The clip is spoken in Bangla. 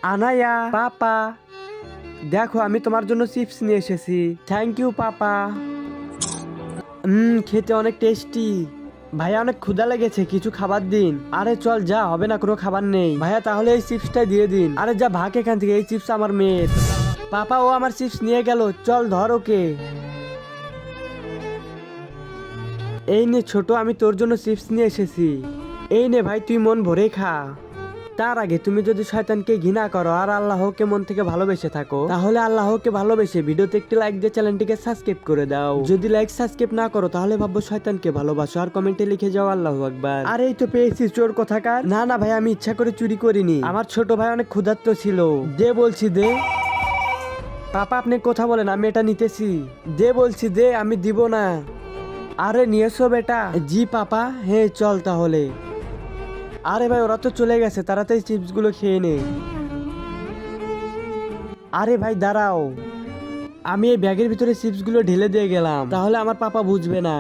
আনায়া পাপা, দেখো আমি তোমার জন্য চিপস নিয়ে এসেছি। থ্যাংক ইউ পাপা। খেতে অনেক টেস্টি। ভাইয়া অনেক ক্ষুধা লেগেছে, কিছু খাবার দিন। আরে চল যা, হবে না, কোনো খাবার নেই। ভাইয়া তাহলে এই চিপসটা দিয়ে দিন। আরে যা ভাগ এখান থেকে, এই চিপস আমার মেয়ের। পাপা ও আমার চিপস নিয়ে গেল, চল ধর ওকে। এই নে ছোট, আমি তোর জন্য চিপস নিয়ে এসেছি। এই নে ভাই, তুই মন ভরে খা। তার আগে তুমি যদি শয়তানকে ঘৃণা করো আর আল্লাহকে মন থেকে ভালোবেসে থাকো, তাহলে আল্লাহকে ভালোবেসে ভিডিওতে একটি লাইক দিয়ে চ্যানেলটিকে সাবস্ক্রাইব করে দাও। যদি লাইক সাবস্ক্রাইব না করো তাহলে ভাববো শয়তানকে ভালোবাসো আর কমেন্টে লিখে যাও আল্লাহু আকবার। আর এই তো পেয়েছি, চোর কোথাকার। না না ভাই, আমি ইচ্ছা করে চুরি করিনি, আমার ছোট ভাই অনেক ক্ষুধার্ত ছিল। দে বলছি দে। পাপা আপনি কথা বলেন, আমি এটা নিতেছি। দে বলছি দে, আমি দিব না। আরে নিয়েছো বেটা? জি পাপা। হ্যাঁ চল তাহলে। আরে ভাই ওরা তো চলে গেছে, তাড়াতাড়ি চিপস গুলো খেয়ে নে। আরে ভাই দাঁড়াও, আমি এই ব্যাগের ভিতরে চিপস গুলো ঢেলে দিয়ে গেলাম, তাহলে আমার পাপা বুঝবে না।